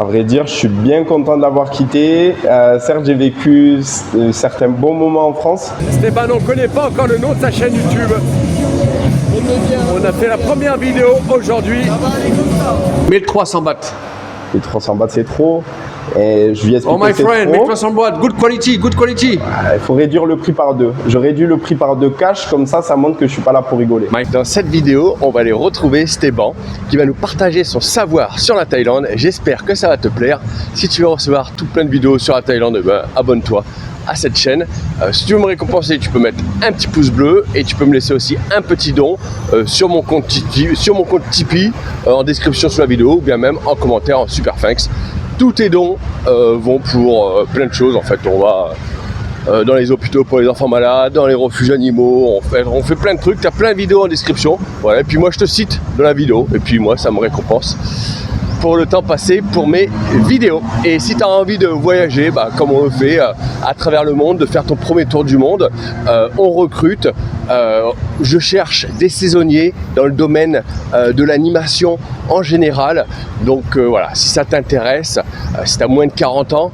À vrai dire, je suis bien content de l'avoir quitté. Certes, j'ai vécu certains bons moments en France. Stéban, on ne connaît pas encore le nom de sa chaîne YouTube. On a fait la première vidéo aujourd'hui. 1300 bahts. Les 300 bahts, c'est trop. Et je lui explique Oh my friend, 1300 bahts, good quality, good quality. Il faut réduire le prix par deux. Je réduis le prix par deux cash, comme ça montre que je suis pas là pour rigoler. Dans cette vidéo, on va aller retrouver Stéban qui va nous partager son savoir sur la Thaïlande. J'espère que ça va te plaire. Si tu veux recevoir tout plein de vidéos sur la Thaïlande, abonne-toi à cette chaîne. Si tu veux me récompenser, tu peux mettre un petit pouce bleu et tu peux me laisser aussi un petit don sur mon compte Tipeee, en description sous la vidéo ou bien même en commentaire en super thanks. Tous tes dons vont pour plein de choses. En fait, on va dans les hôpitaux pour les enfants malades, dans les refuges animaux, on fait plein de trucs. Tu as plein de vidéos en description. Voilà. Et puis moi, je te cite dans la vidéo. Et puis moi, ça me récompense pour le temps passé pour mes vidéos. Et si tu as envie de voyager, comme on le fait à travers le monde, de faire ton premier tour du monde, on recrute. Je cherche des saisonniers dans le domaine de l'animation en général. Donc voilà, si ça t'intéresse, si tu as moins de 40 ans,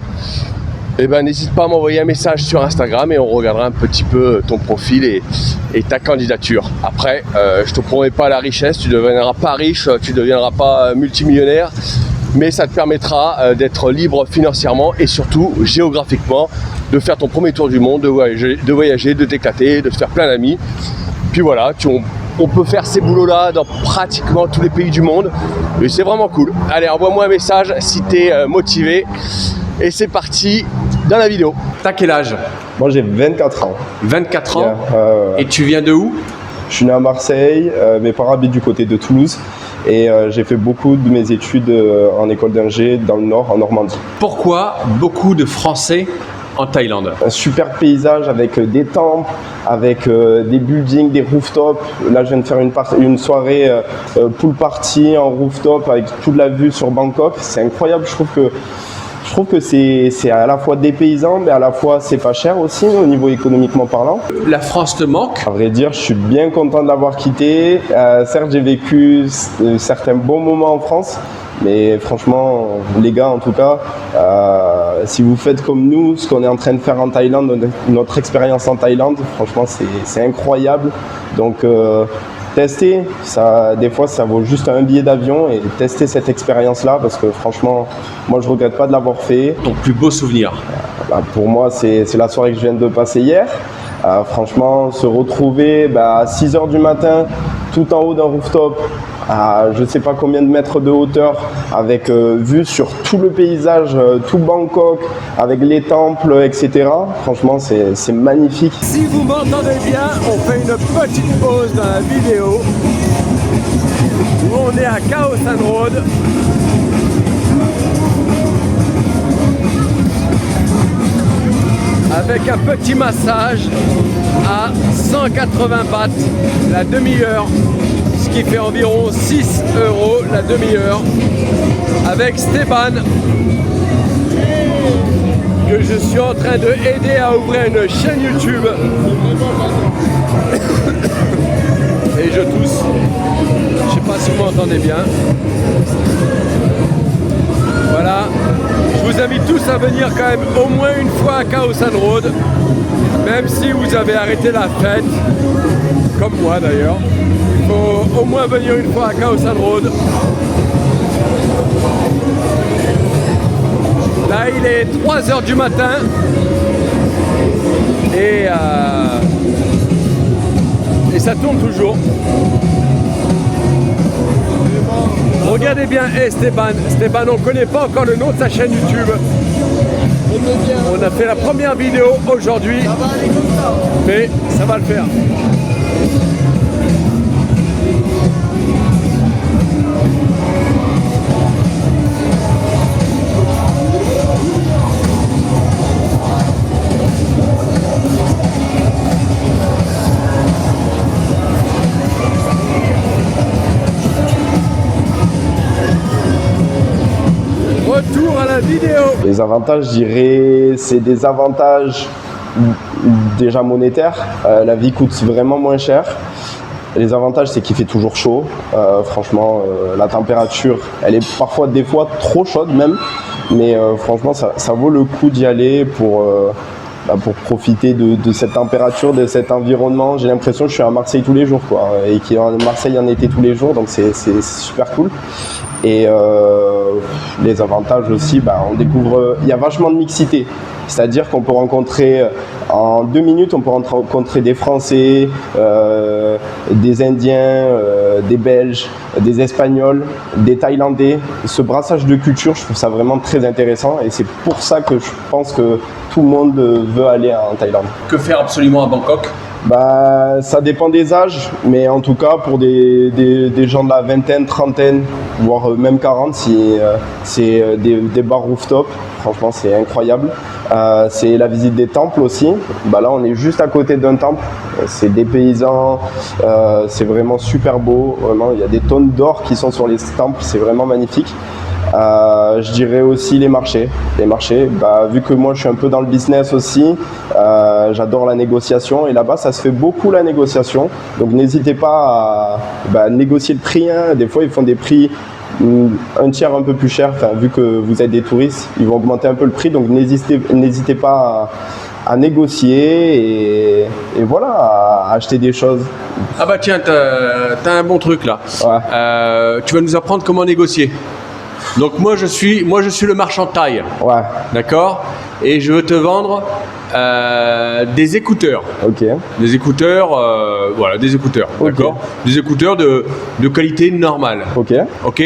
n'hésite pas à m'envoyer un message sur Instagram et on regardera un petit peu ton profil et ta candidature. Après, je te promets pas la richesse, tu ne deviendras pas riche, tu ne deviendras pas multimillionnaire, mais ça te permettra d'être libre financièrement et surtout géographiquement, de faire ton premier tour du monde, de voyager, de t'éclater, de te faire plein d'amis. Puis voilà, on peut faire ces boulots-là dans pratiquement tous les pays du monde et c'est vraiment cool. Allez, envoie-moi un message si tu es motivé. Et c'est parti dans la vidéo. T'as quel âge? Moi, j'ai 24 ans. 24 ans. Yeah, Et tu viens de où? Je suis né à Marseille, mes parents habitent du côté de Toulouse et j'ai fait beaucoup de mes études en école d'ingé dans le nord, en Normandie. Pourquoi beaucoup de Français en Thaïlande? Un super paysage avec des temples, avec des buildings, des rooftops. Là, je viens de faire une soirée pool party en rooftop avec toute la vue sur Bangkok. C'est incroyable, je trouve que c'est à la fois dépaysant, mais à la fois c'est pas cher aussi au niveau économiquement parlant. La France te manque? À vrai dire, je suis bien content de l'avoir quitté. Certes, j'ai vécu certains bons moments en France, mais franchement, les gars, en tout cas, si vous faites comme nous, ce qu'on est en train de faire en Thaïlande, notre expérience en Thaïlande, franchement, c'est incroyable. Donc, tester, des fois ça vaut juste un billet d'avion et tester cette expérience-là parce que franchement, moi je regrette pas de l'avoir fait. Ton plus beau souvenir? Pour moi, c'est la soirée que je viens de passer hier. Franchement, se retrouver à 6 h du matin, tout en haut d'un rooftop, à je ne sais pas combien de mètres de hauteur, avec vue sur tout le paysage, tout Bangkok, avec les temples, etc. Franchement, c'est magnifique. Si vous m'entendez bien, on fait une petite pause dans la vidéo où on est à Khao San Road. Avec un petit massage à 180 bahts la demi-heure, ce qui fait environ 6 € la demi-heure, avec Stéban, que je suis en train de aider à ouvrir une chaîne YouTube. Et je tousse. Je sais pas si vous m'entendez bien. Voilà. Je vous invite tous à venir quand même au moins une fois à Khao San Road, même si vous avez arrêté la fête, comme moi d'ailleurs. Il faut au moins venir une fois à Khao San Road. Là, il est 3 h du matin et ça tourne toujours. Regardez bien Stéban, on ne connaît pas encore le nom de sa chaîne YouTube. On a fait la première vidéo aujourd'hui, mais ça va le faire. Retour à la vidéo. Les avantages, je dirais, c'est des avantages déjà monétaires. La vie coûte vraiment moins cher. Les avantages, c'est qu'il fait toujours chaud. Franchement, la température, elle est parfois, des fois, trop chaude même. Mais franchement, ça vaut le coup d'y aller pour profiter de cette température, de cet environnement. J'ai l'impression que je suis à Marseille tous les jours, quoi. Et qu'il y a Marseille en été tous les jours, donc c'est super cool. Et les avantages aussi, on découvre, il y a vachement de mixité. C'est-à-dire qu'on peut rencontrer, en 2 minutes, on peut rencontrer des Français, des Indiens, des Belges, des Espagnols, des Thaïlandais. Ce brassage de culture, je trouve ça vraiment très intéressant et c'est pour ça que je pense que tout le monde veut aller en Thaïlande. Que faire absolument à Bangkok? Ça dépend des âges, mais en tout cas pour des gens de la vingtaine, trentaine, voire même 40, c'est des bars rooftop. Franchement, c'est incroyable. C'est la visite des temples aussi. Là, on est juste à côté d'un temple. C'est des paysans. C'est vraiment super beau. Vraiment, il y a des tonnes d'or qui sont sur les temples. C'est vraiment magnifique. Je dirais aussi les marchés. Les marchés, vu que moi je suis un peu dans le business aussi, j'adore la négociation et là-bas ça se fait beaucoup la négociation. Donc n'hésitez pas à négocier le prix. Des fois ils font des prix un tiers un peu plus cher. Vu que vous êtes des touristes, ils vont augmenter un peu le prix. Donc n'hésitez pas à négocier et voilà, à acheter des choses. Ah bah tiens, t'as un bon truc là. Ouais. Tu vas nous apprendre comment négocier. Donc moi je suis le marchand taille, Ouais. d'accord, et je veux te vendre des écouteurs. Ok. Des écouteurs, des écouteurs, Ok. d'accord, des écouteurs de qualité normale. Ok. Ok.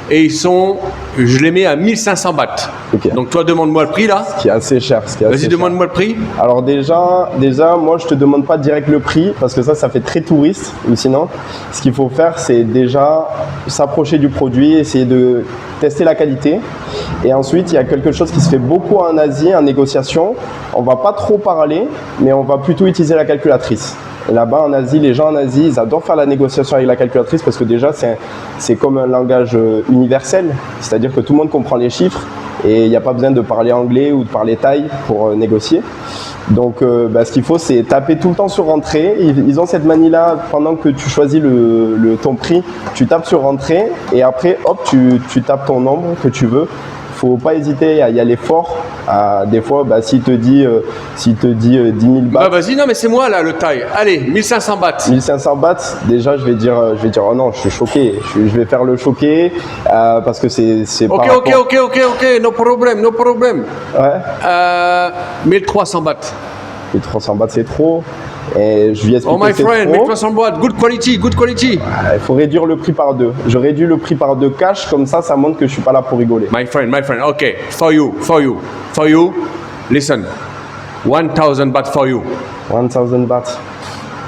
Et je les mets à 1500 bahts. Ok. Donc toi demande-moi le prix là. Ce qui est assez cher. Vas-y, demande-moi le prix. Alors déjà, moi je te demande pas direct le prix parce que ça fait très touriste. Ou sinon, ce qu'il faut faire, c'est déjà s'approcher du produit, essayer de tester la qualité. Et ensuite, il y a quelque chose qui se fait beaucoup en Asie, en négociation. On va pas trop parler, mais on va plutôt utiliser la calculatrice. Là-bas en Asie, les gens en Asie, ils adorent faire la négociation avec la calculatrice parce que déjà c'est comme un langage universel, c'est-à-dire que tout le monde comprend les chiffres et il n'y a pas besoin de parler anglais ou de parler thaï pour négocier. Donc ce qu'il faut, c'est taper tout le temps sur entrée. Ils ont cette manie-là, pendant que tu choisis ton prix, tu tapes sur entrée et après hop, tu tapes ton nombre que tu veux. Faut pas hésiter à y aller fort. Des fois, s'il te dit 10 000 bahts. Vas-y, non mais c'est moi là le taille. Allez, 1500 bahts. 1500 bahts, déjà je vais dire oh non, je suis choqué. Je vais faire le choqué parce que c'est Ok, no problem. Ouais. 1300 bahts. 1300 bahts c'est trop. Et je lui explique Oh my que c'est friend, trop. 1300 bahts, good quality. Il faut réduire le prix par 2. Je réduis le prix par 2 cash, comme ça montre que je suis pas là pour rigoler. My friend, okay, for you, listen, 1000 bahts for you, 1000 bahts.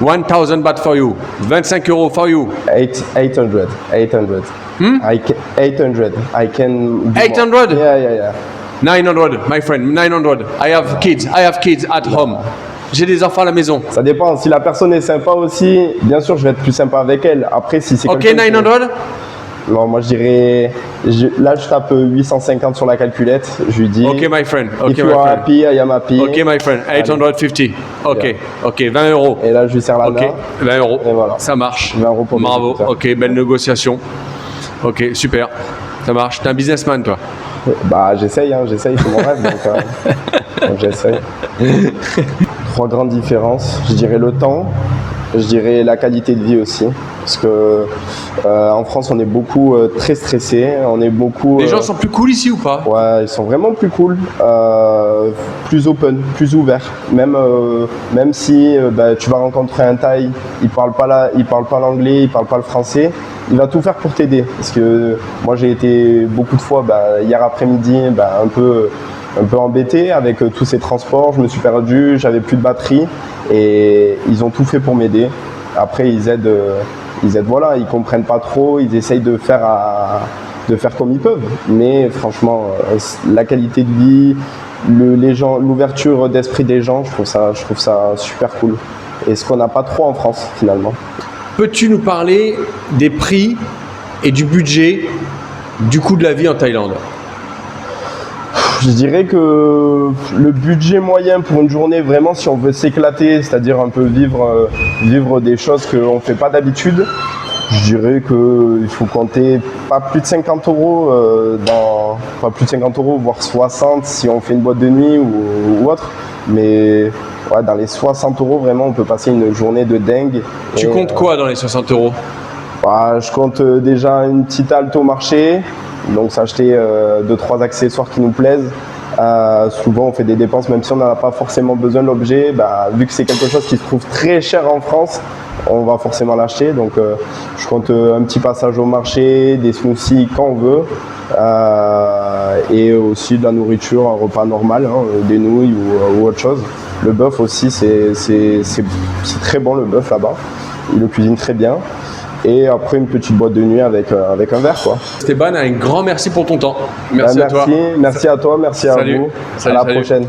1000 bahts for you, 25 € for you. 800. 800. I can do 800? more. Yeah. 900, my friend, 900. I have kids at home. J'ai des enfants à la maison. Ça dépend. Si la personne est sympa aussi, bien sûr, je vais être plus sympa avec elle. Après, si c'est Ok, quelqu'un qui- 900? Non, moi je dirais. Là, je tape 850 sur la calculette. Je lui dis. Ok, my friend. If you are happy, I am happy. Ok, my friend, 850. Ok, 20 €. Et là, je lui serre la Ok, main. 20 €. Et voilà. Ça marche. 20 € pour mes Bravo. écouteurs. Ok, belle négociation. Ok, super. Ça marche. T'es un businessman, toi. J'essaye, c'est mon rêve. Donc j'essaye. 3 grandes différences. Je dirais le temps. Je dirais la qualité de vie aussi. Parce que en France, on est beaucoup très stressé. On est beaucoup. Les gens sont plus cool ici ou pas? Ouais, ils sont vraiment plus cool, plus open, plus ouverts. Même si tu vas rencontrer un Thaï, il parle pas l'anglais, il parle pas le français, il va tout faire pour t'aider. Parce que moi j'ai été beaucoup de fois, hier après-midi, un peu embêté avec tous ces transports. Je me suis perdu, j'avais plus de batterie et ils ont tout fait pour m'aider. Après ils aident, voilà, ils comprennent pas trop, ils essayent de faire comme ils peuvent. Mais franchement, la qualité de vie, l'ouverture d'esprit des gens, je trouve ça super cool. Et ce qu'on n'a pas trop en France finalement. Peux-tu nous parler des prix et du budget du coût de la vie en Thaïlande? Je dirais que le budget moyen pour une journée, vraiment, si on veut s'éclater, c'est-à-dire un peu vivre des choses qu'on ne fait pas d'habitude, je dirais qu'il faut compter pas plus de 50 euros, pas plus de 50 euros, voire 60 si on fait une boîte de nuit ou autre. Mais ouais, dans les 60 euros, vraiment, on peut passer une journée de dingue. Tu comptes quoi dans les 60 euros? Je compte déjà une petite halte au marché, donc s'acheter 2-3 accessoires qui nous plaisent. Souvent on fait des dépenses même si on n'en a pas forcément besoin de l'objet, vu que c'est quelque chose qui se trouve très cher en France, on va forcément l'acheter. Donc je compte un petit passage au marché, des smoothies quand on veut, et aussi de la nourriture, un repas normal, hein, des nouilles ou autre chose. Le bœuf aussi, c'est très bon le bœuf là-bas, il le cuisine très bien. Et après une petite boîte de nuit avec un verre, quoi. Stéban, un grand merci pour ton temps. Merci à toi. Merci à toi, merci à vous. À la prochaine.